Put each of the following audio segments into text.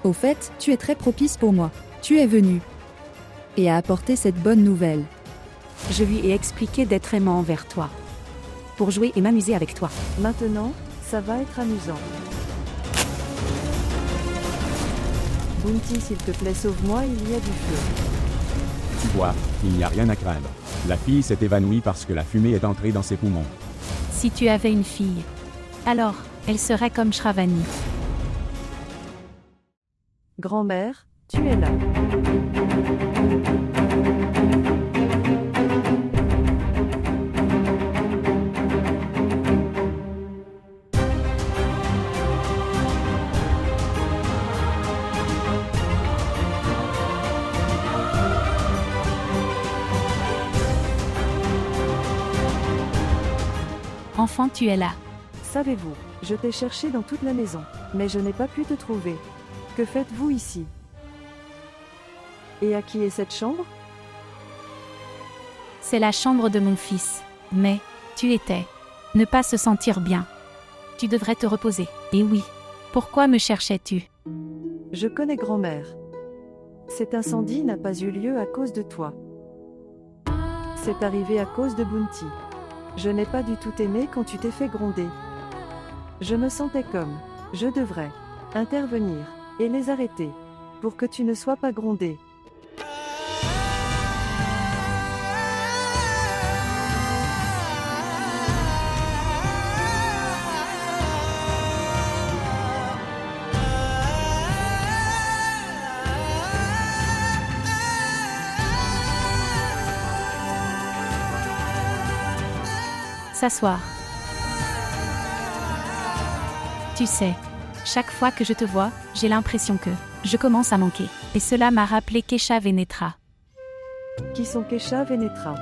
Au fait, tu es très propice pour moi. Tu es venu. Et a apporté cette bonne nouvelle. Je lui ai expliqué d'être aimant envers toi. Pour jouer et m'amuser avec toi. Maintenant, ça va être amusant. Bounty, s'il te plaît, sauve-moi, il y a du feu. Tu vois, il n'y a rien à craindre. La fille s'est évanouie parce que la fumée est entrée dans ses poumons. Si tu avais une fille, alors, elle serait comme Shravani. Grand-mère, tu es là. Enfant, tu es là. Savez-vous, je t'ai cherché dans toute la maison, mais je n'ai pas pu te trouver. Que faites-vous ici? Et à qui est cette chambre? C'est la chambre de mon fils. Mais, tu étais. Ne pas se sentir bien. Tu devrais te reposer. Et oui. Pourquoi me cherchais-tu? Je connais grand-mère. Cet incendie n'a pas eu lieu à cause de toi. C'est arrivé à cause de Bounty. Je n'ai pas du tout aimé quand tu t'es fait gronder. Je me sentais comme, je devrais intervenir et les arrêter, pour que tu ne sois pas grondé. S'asseoir. Tu sais, chaque fois que je te vois, j'ai l'impression que je commence à manquer. Et cela m'a rappelé Keshav et Netra. Qui sont Keshav et Netra?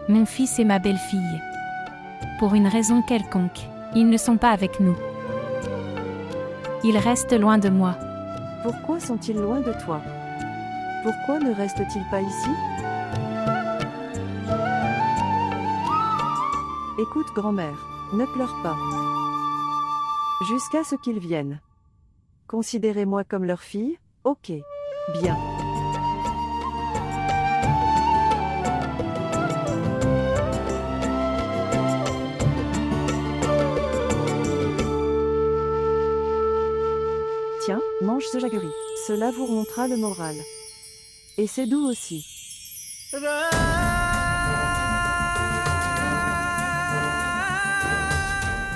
Mon fils et ma belle-fille. Pour une raison quelconque, ils ne sont pas avec nous. Ils restent loin de moi. Pourquoi sont-ils loin de toi? Pourquoi ne restent-ils pas ici? Écoute, grand-mère, ne pleure pas. Jusqu'à ce qu'ils viennent. Considérez-moi comme leur fille, ok. Bien. Tiens, mange ce jaggery. Cela vous remontera le moral. Et c'est doux aussi.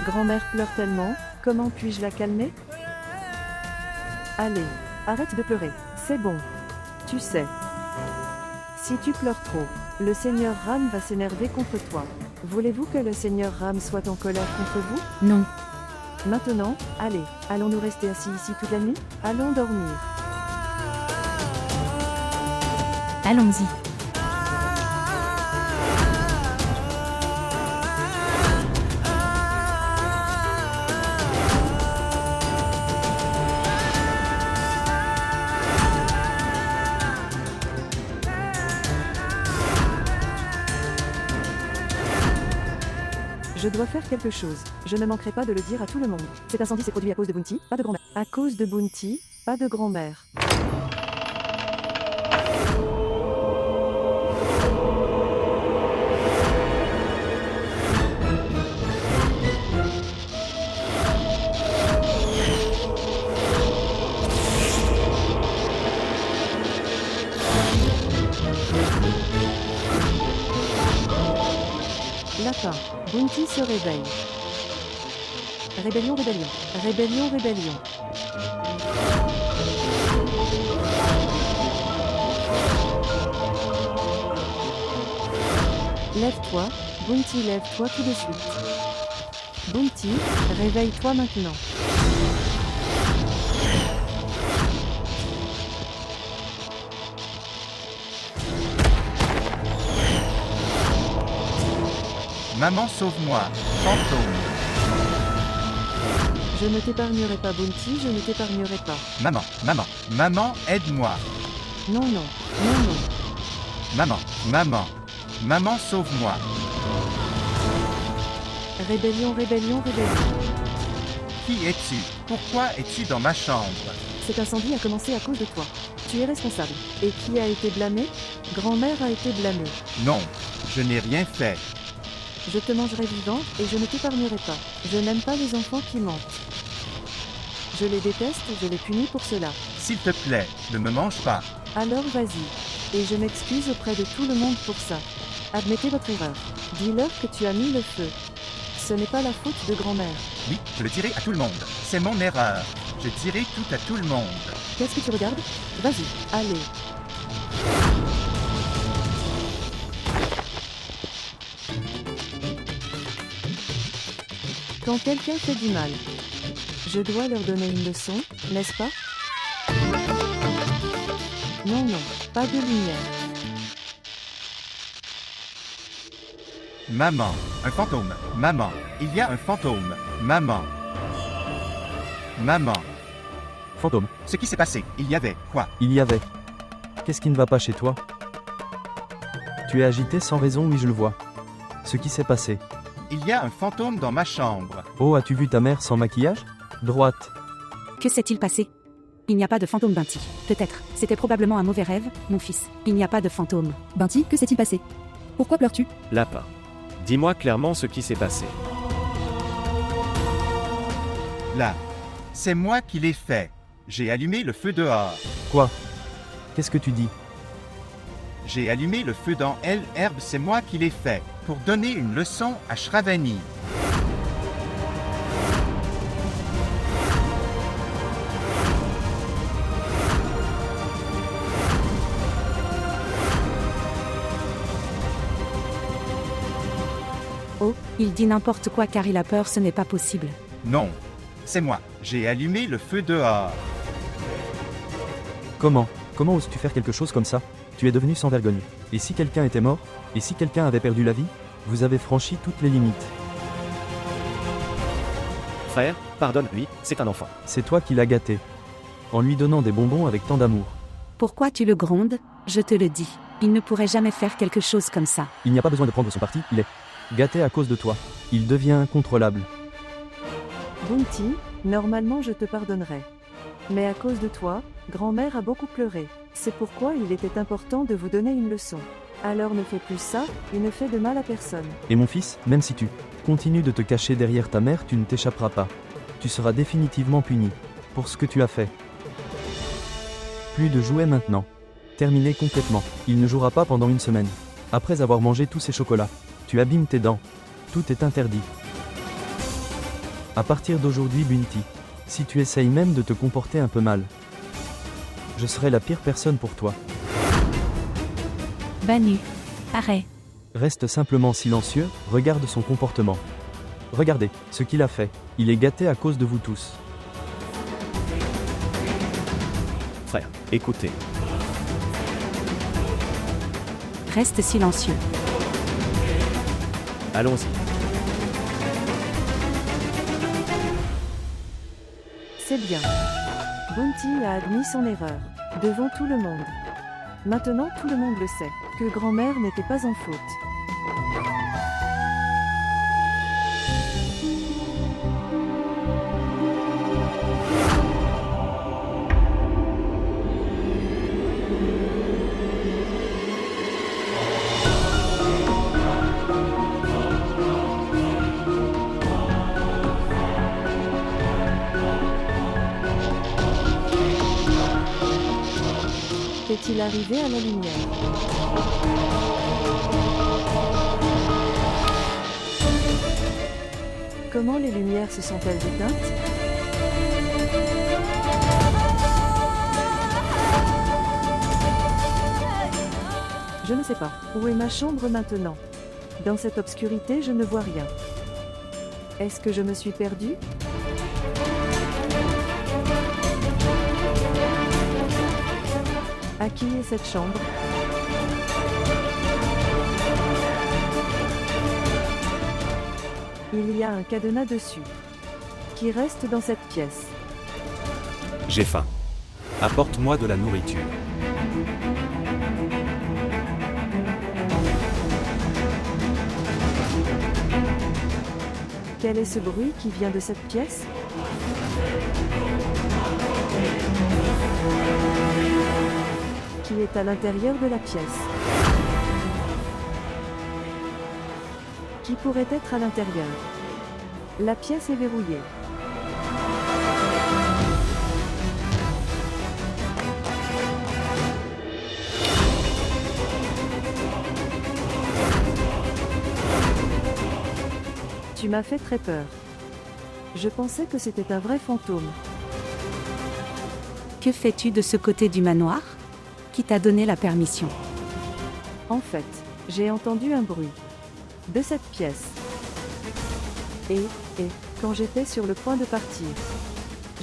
Grand-mère pleure tellement, comment puis-je la calmer? Allez, arrête de pleurer, c'est bon. Tu sais. Si tu pleures trop, le Seigneur Ram va s'énerver contre toi. Voulez-vous que le Seigneur Ram soit en colère contre vous? Non. Maintenant, allez, allons-nous rester assis ici toute la nuit? Allons dormir. Allons-y. Je dois faire quelque chose. Je ne manquerai pas de le dire à tout le monde. Cet incendie s'est produit à cause de Bounty, pas de grand-mère. À cause de Bounty, pas de grand-mère. La fin. Bounty se réveille. Rébellion, rébellion. Rébellion, rébellion. Lève-toi, Bounty, lève-toi tout de suite. Bounty, réveille-toi maintenant. Maman, sauve-moi, fantôme. Je ne t'épargnerai pas, Bounty, je ne t'épargnerai pas. Maman, aide-moi. Non, non, non, non. Maman, sauve-moi. Rébellion, rébellion, rébellion. Qui es-tu? Pourquoi es-tu dans ma chambre? Cet incendie a commencé à cause de toi. Tu es responsable. Et qui a été blâmé? Grand-mère a été blâmée. Non, je n'ai rien fait. Je te mangerai vivant, et je ne t'épargnerai pas. Je n'aime pas les enfants qui mentent. Je les déteste et je les punis pour cela. S'il te plaît, ne me mange pas. Alors vas-y. Et je m'excuse auprès de tout le monde pour ça. Admettez votre erreur. Dis-leur que tu as mis le feu. Ce n'est pas la faute de grand-mère. Oui, je le dirai à tout le monde. C'est mon erreur. Je dirai tout à tout le monde. Qu'est-ce que tu regardes? Vas-y, allez. Quand quelqu'un fait du mal, je dois leur donner une leçon, n'est-ce pas? Non, non, pas de lumière. Maman, un fantôme. Maman, il y a un fantôme. Maman. Maman, Fantôme, ce qui s'est passé, il y avait quoi? il y avait. Qu'est-ce qui ne va pas chez toi? Tu es agité sans raison, oui je le vois. Ce qui s'est passé. Il y a un fantôme dans ma chambre. Oh, as-tu vu ta mère sans maquillage? Droite. Que s'est-il passé? Il n'y a pas de fantôme, Bunty. Peut-être. C'était probablement un mauvais rêve, mon fils. Il n'y a pas de fantôme. Bunty, que s'est-il passé? Pourquoi pleures-tu? Lapin. Dis-moi clairement ce qui s'est passé. Là. C'est moi qui l'ai fait. J'ai allumé le feu dehors. Quoi? Qu'est-ce que tu dis? J'ai allumé le feu dans l'herbe, c'est moi qui l'ai fait. Pour donner une leçon à Shravani. Oh, il dit n'importe quoi car il a peur, ce n'est pas possible. Non. C'est moi. J'ai allumé le feu dehors. Comment oses-tu faire quelque chose comme ça? Tu es devenu sans vergogne. Et si quelqu'un était mort? Et si quelqu'un avait perdu la vie? Vous avez franchi toutes les limites. Frère, pardonne-lui, c'est un enfant. C'est toi qui l'as gâté. En lui donnant des bonbons avec tant d'amour. Pourquoi tu le grondes? Je te le dis. Il ne pourrait jamais faire quelque chose comme ça. Il n'y a pas besoin de prendre son parti, il est gâté à cause de toi. Il devient incontrôlable. Bunty, normalement je te pardonnerai. Mais à cause de toi, grand-mère a beaucoup pleuré. C'est pourquoi il était important de vous donner une leçon. Alors ne fais plus ça, et ne fais de mal à personne. Et mon fils, même si tu continues de te cacher derrière ta mère, tu ne t'échapperas pas. Tu seras définitivement puni pour ce que tu as fait. Plus de jouets maintenant. Terminé complètement. Il ne jouera pas pendant une semaine. Après avoir mangé tous ces chocolats, tu abîmes tes dents. Tout est interdit. À partir d'aujourd'hui, Bunty, si tu essayes même de te comporter un peu mal, je serai la pire personne pour toi. Bannu. Arrête. Reste simplement silencieux, regarde son comportement. Regardez ce qu'il a fait. Il est gâté à cause de vous tous. Frère, écoutez. Reste silencieux. Allons-y. C'est bien. Bunty a admis son erreur. Devant tout le monde. Maintenant tout le monde le sait, que grand-mère n'était pas en faute. Est-il arrivé à la lumière? Comment les lumières se sont-elles éteintes? Je ne sais pas. Où est ma chambre maintenant? Dans cette obscurité, je ne vois rien. Est-ce que je me suis perdue? À qui est cette chambre? Il y a un cadenas dessus. Qui reste dans cette pièce? J'ai faim. Apporte-moi de la nourriture. Quel est ce bruit qui vient de cette pièce? est à l'intérieur de la pièce. Qui pourrait être à l'intérieur? La pièce est verrouillée. Tu m'as fait très peur. Je pensais que c'était un vrai fantôme. Que fais-tu de ce côté du manoir? Qui t'a donné la permission? En fait, j'ai entendu un bruit. De cette pièce. Et, quand j'étais sur le point de partir,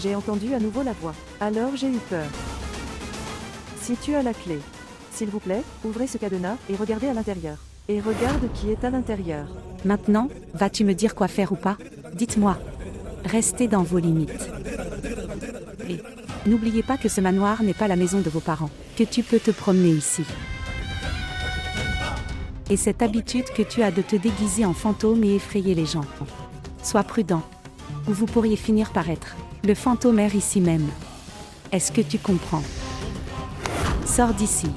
j'ai entendu à nouveau la voix. Alors j'ai eu peur. Si tu as la clé, s'il vous plaît, ouvrez ce cadenas et regardez à l'intérieur. Et regarde qui est à l'intérieur. Maintenant, vas-tu me dire quoi faire ou pas? Dites-moi. Restez dans vos limites. Et n'oubliez pas que ce manoir n'est pas la maison de vos parents, que tu peux te promener ici. Et cette habitude que tu as de te déguiser en fantôme et effrayer les gens. Sois prudent, ou vous pourriez finir par être le fantômère ici même. Est-ce que tu comprends? Sors d'ici.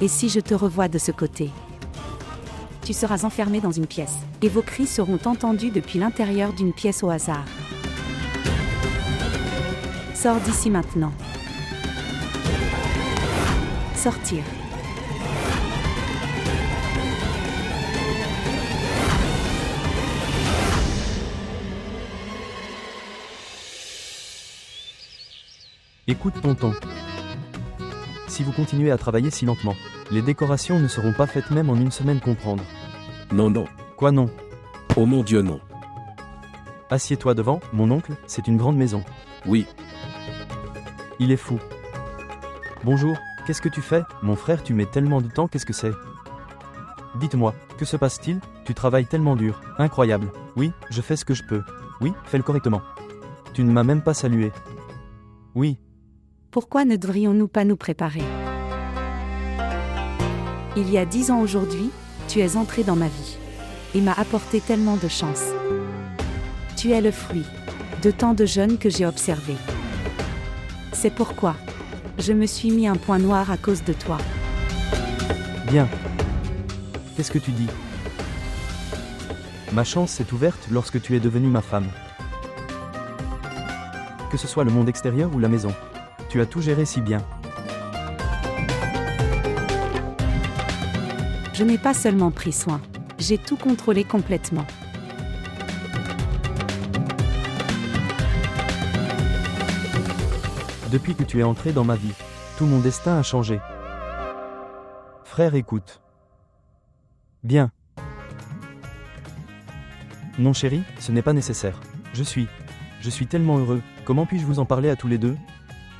Et si je te revois de ce côté? Tu seras enfermé dans une pièce, et vos cris seront entendus depuis l'intérieur d'une pièce au hasard. Sors d'ici maintenant. Sortir. Écoute tonton. Si vous continuez à travailler si lentement, les décorations ne seront pas faites même en une semaine comprendre. Non, non. Quoi non? Oh mon Dieu, non. Assieds-toi devant, mon oncle, c'est une grande maison. Oui. Il est fou. Bonjour, qu'est-ce que tu fais? Mon frère, tu mets tellement de temps, qu'est-ce que c'est? Dites-moi, que se passe-t-il? Tu travailles tellement dur, incroyable. Oui, je fais ce que je peux. Oui, fais-le correctement. Tu ne m'as même pas salué. Oui. Pourquoi ne devrions-nous pas nous préparer? Il y a 10 ans aujourd'hui, tu es entré dans ma vie. Et m'as apporté tellement de chance. Tu es le fruit de tant de jeunes que j'ai observés. C'est pourquoi je me suis mis un point noir à cause de toi. Bien. Qu'est-ce que tu dis? Ma chance s'est ouverte lorsque tu es devenue ma femme. Que ce soit le monde extérieur ou la maison. Tu as tout géré si bien. Je n'ai pas seulement pris soin, j'ai tout contrôlé complètement. Depuis que tu es entré dans ma vie, tout mon destin a changé. Frère, écoute. Bien. Non chérie, ce n'est pas nécessaire. Je suis tellement heureux. Comment puis-je vous en parler à tous les deux?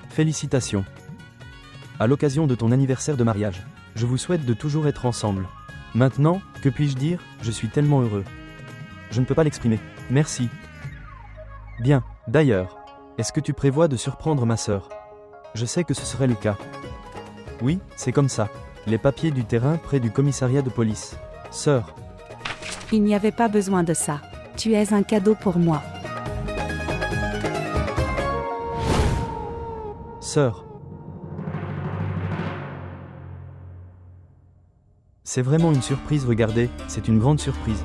Félicitations. À l'occasion de ton anniversaire de mariage, je vous souhaite de toujours être ensemble. Maintenant, que puis-je dire? Je suis tellement heureux. Je ne peux pas l'exprimer. Merci. Bien, d'ailleurs, est-ce que tu prévois de surprendre ma sœur? Je sais que ce serait le cas. Oui, c'est comme ça. Les papiers du terrain près du commissariat de police. Sœur. Il n'y avait pas besoin de ça. Tu es un cadeau pour moi. Sœur. C'est vraiment une surprise, regardez, c'est une grande surprise.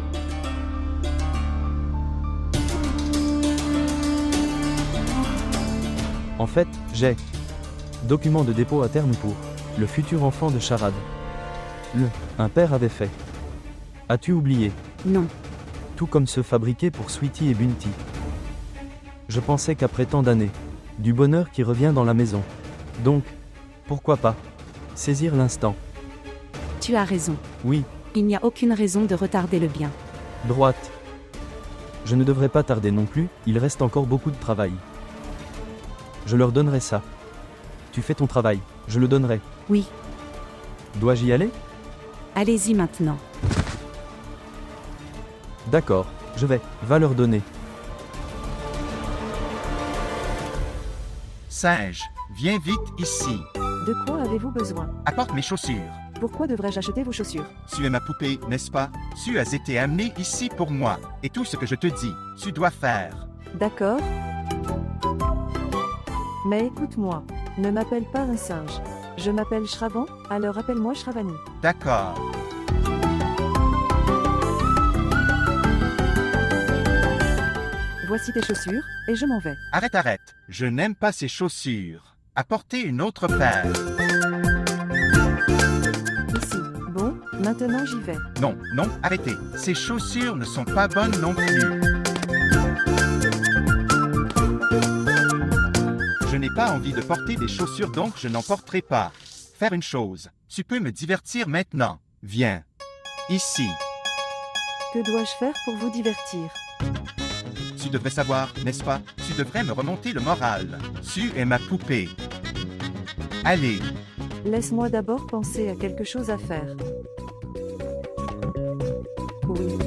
En fait, j'ai document de dépôt à terme pour le futur enfant de Charade. Un père avait fait. As-tu oublié? Non. Tout comme ceux fabriqués pour Sweetie et Bunty. Je pensais qu'après tant d'années, du bonheur qui revient dans la maison. Donc, pourquoi pas saisir l'instant? Tu as raison. Oui. Il n'y a aucune raison de retarder le bien. Droite. Je ne devrais pas tarder non plus, il reste encore beaucoup de travail. Je leur donnerai ça. Tu fais ton travail, je le donnerai. Oui. Dois-je y aller? Allez-y maintenant. D'accord, je vais. Va leur donner. Singe, viens vite ici. De quoi avez-vous besoin? Apporte mes chaussures. Pourquoi devrais-je acheter vos chaussures? Tu es ma poupée, n'est-ce pas? Tu as été amené ici pour moi. Et tout ce que je te dis, tu dois faire. D'accord. Mais écoute-moi, ne m'appelle pas un singe. Je Je m'appelle Shravan, alors appelle-moi Shravani. D'accord. Voici tes chaussures, et je m'en vais. Arrête, arrête. Je n'aime pas ces chaussures. Apportez une autre paire. Ici. Bon, maintenant j'y vais. Non, non, arrêtez. Ces chaussures ne sont pas bonnes non plus. Je n'ai pas envie de porter des chaussures donc je n'en porterai pas. Faire une chose. Tu peux me divertir maintenant. Viens. Ici. Que dois-je faire pour vous divertir? Tu devrais savoir, n'est-ce pas? Tu devrais me remonter le moral. Tu es ma poupée. Allez. Laisse-moi d'abord penser à quelque chose à faire. Oui.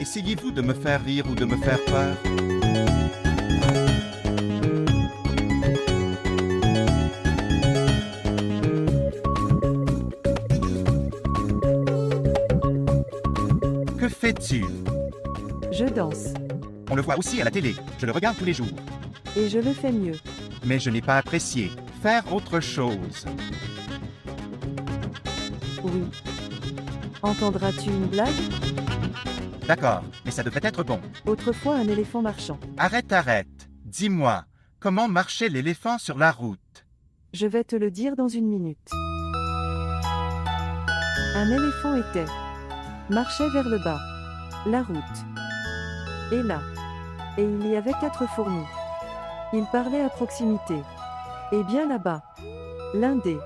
Essayez-vous de me faire rire ou de me faire peur? Que fais-tu? Je danse. On le voit aussi à la télé. Je le regarde tous les jours. Et je le fais mieux. Mais je n'ai pas apprécié. Faire autre chose. Oui. Entendras-tu une blague? D'accord, mais ça devrait être bon. Autrefois un éléphant marchand. Arrête, arrête. Dis-moi, comment marchait l'éléphant sur la route? Je vais te le dire dans une minute. Un éléphant marchait vers le bas. La route. Et là. Et il y avait 4 fourmis. Ils parlaient à proximité. Et bien là-bas. L'un des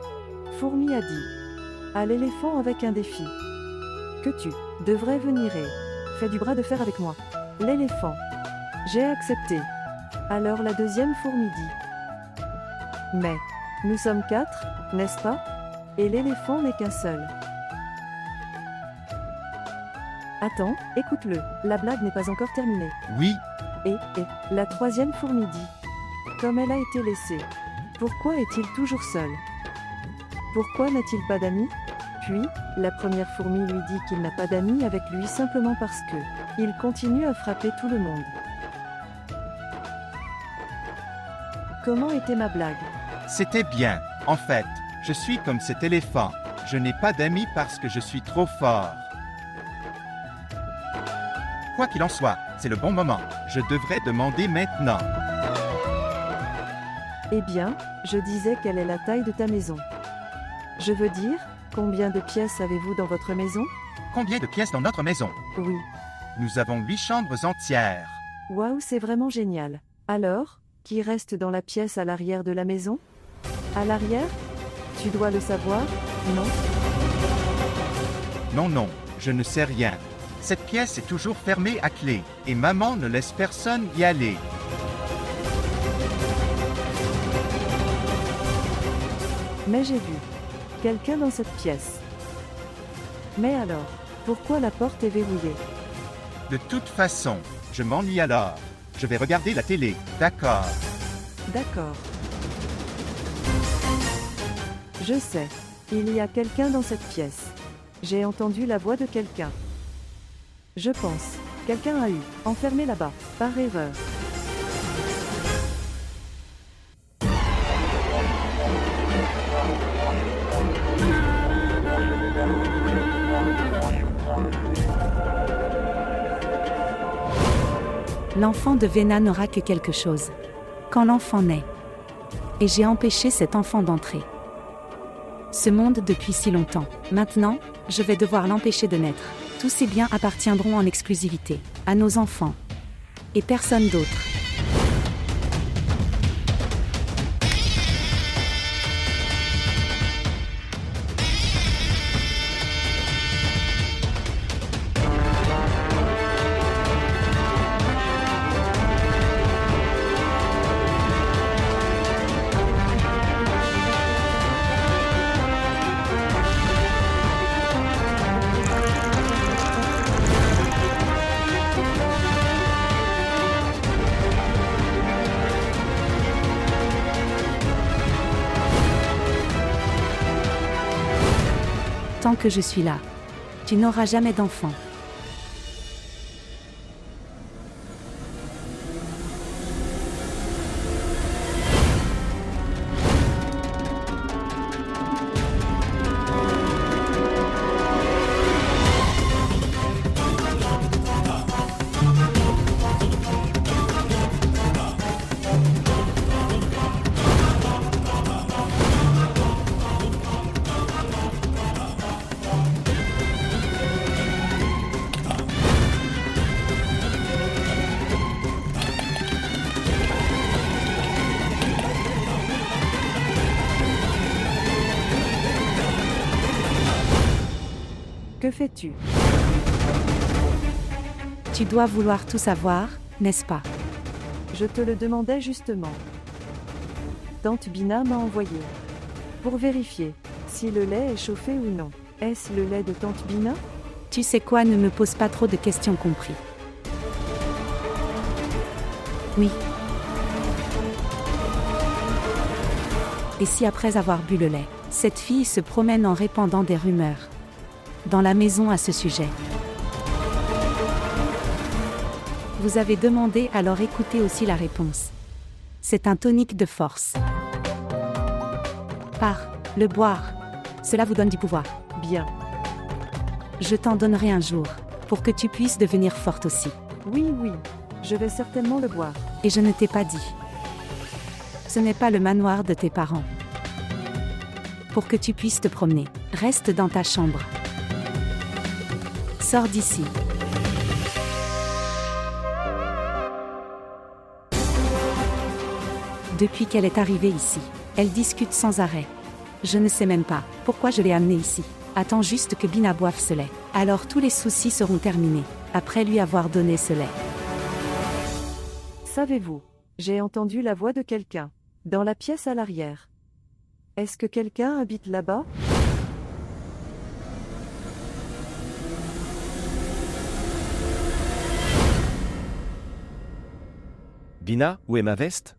fourmis a dit à l'éléphant avec un défi. Que tu devrais venir et fais du bras de fer avec moi. L'éléphant. J'ai accepté. Alors la deuxième fourmi dit. Mais, nous sommes 4, n'est-ce pas? Et l'éléphant n'est qu'un seul. Attends, écoute-le, la blague n'est pas encore terminée. Oui, Et, la troisième fourmi dit. Comme elle a été laissée. Pourquoi est-il toujours seul? Pourquoi n'a-t-il pas d'amis? Puis, la première fourmi lui dit qu'il n'a pas d'amis avec lui simplement parce que il continue à frapper tout le monde. Comment était ma blague? c'était bien. En fait, je suis comme cet éléphant. Je n'ai pas d'amis parce que je suis trop fort. Quoi qu'il en soit, c'est le bon moment. Je devrais demander maintenant. Eh bien, je disais quelle est la taille de ta maison. Je veux dire, combien de pièces avez-vous dans votre maison? Combien de pièces dans notre maison? Oui. Nous avons 8 chambres entières. Waouh, c'est vraiment génial. Alors, qui reste dans la pièce à l'arrière de la maison? À l'arrière? Tu dois le savoir, non? Non, non, je ne sais rien. Cette pièce est toujours fermée à clé, et maman ne laisse personne y aller. Mais j'ai vu quelqu'un dans cette pièce. Mais alors, pourquoi la porte est verrouillée? De toute façon, je m'ennuie alors. Je vais regarder la télé, d'accord. D'accord. Je sais. Il y a quelqu'un dans cette pièce. J'ai entendu la voix de quelqu'un. Je pense. Quelqu'un a eu enfermé là-bas, par erreur. L'enfant de Vena n'aura que quelque chose. Quand l'enfant naît. Et j'ai empêché cet enfant d'entrer. Ce monde depuis si longtemps. Maintenant, je vais devoir l'empêcher de naître. Tous ces biens appartiendront en exclusivité à nos enfants. Et personne d'autre. Tant que je suis là, tu n'auras jamais d'enfant. fais-tu? Tu dois vouloir tout savoir, n'est-ce pas? Je te le demandais justement. Tante Bina m'a envoyé. Pour vérifier si le lait est chauffé ou non. Est-ce le lait de Tante Bina? Tu sais quoi, ne me pose pas trop de questions, compris? Oui. Et si après avoir bu le lait, cette fille se promène en répandant des rumeurs dans la maison à ce sujet? Vous avez demandé, alors écoutez aussi la réponse. C'est un tonique de force. Le boire. Cela vous donne du pouvoir. Bien. Je t'en donnerai un jour, pour que tu puisses devenir forte aussi. Oui, je vais certainement le boire. Et je ne t'ai pas dit. Ce n'est pas le manoir de tes parents. Pour que tu puisses te promener, reste dans ta chambre. Sors d'ici. Depuis qu'elle est arrivée ici, elle discute sans arrêt. Je ne sais même pas pourquoi je l'ai amenée ici. Attends juste que Bina boive ce lait. Alors tous les soucis seront terminés, après lui avoir donné ce lait. Savez-vous, j'ai entendu la voix de quelqu'un, dans la pièce à l'arrière. Est-ce que quelqu'un habite là-bas? Bina, où est ma veste?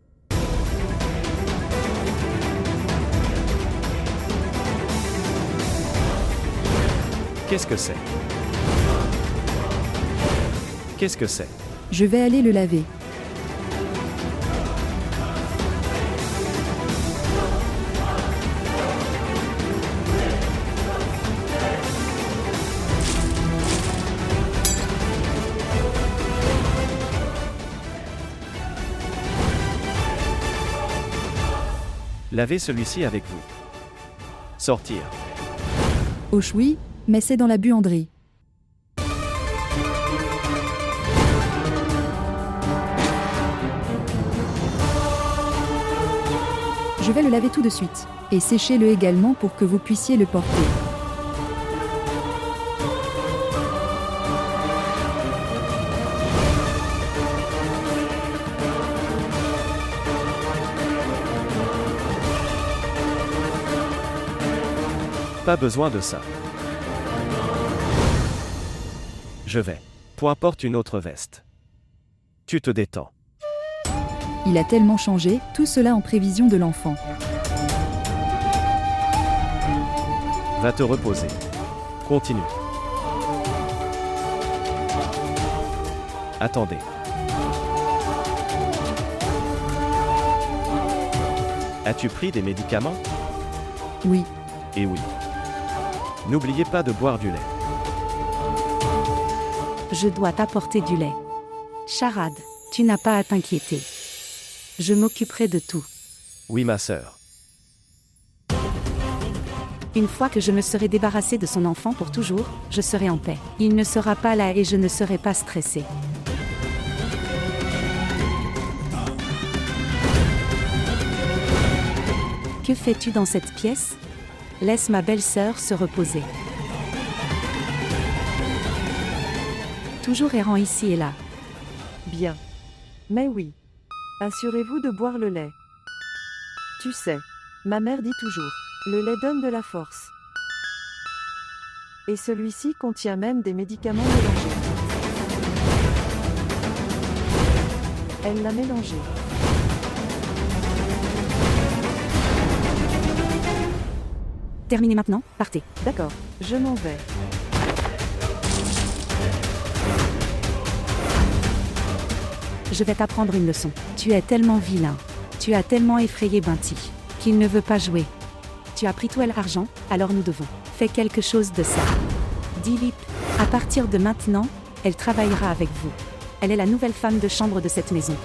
Qu'est-ce que c'est? Qu'est-ce que c'est? Je vais aller le laver. Lavez celui-ci avec vous. Sortir. Oh oui, mais c'est dans la buanderie. Je vais le laver tout de suite. Et séchez-le également pour que vous puissiez le porter. Pas besoin de ça. Je vais. Toi porte une autre veste. Tu te détends. Il a tellement changé, tout cela en prévision de l'enfant. Va te reposer. Continue. Attendez. As-tu pris des médicaments? Oui. Eh oui. N'oubliez pas de boire du lait. Je dois t'apporter du lait. Charade, tu n'as pas à t'inquiéter. Je m'occuperai de tout. Oui, ma sœur. Une fois que je me serai débarrassée de son enfant pour toujours, je serai en paix. Il ne sera pas là et je ne serai pas stressée. Que fais-tu dans cette pièce? Laisse ma belle-sœur se reposer. Toujours errant ici et là. Bien. Mais oui. Assurez-vous de boire le lait. Tu sais, ma mère dit toujours, le lait donne de la force. Et celui-ci contient même des médicaments mélangés. Elle l'a mélangé. Terminez maintenant, partez. D'accord, je m'en vais. Je vais t'apprendre une leçon. Tu es tellement vilain. Tu as tellement effrayé Binti, qu'il ne veut pas jouer. Tu as pris tout l'argent, alors nous devons. Fais quelque chose de ça. Dilip, à partir de maintenant, elle travaillera avec vous. Elle est la nouvelle femme de chambre de cette maison.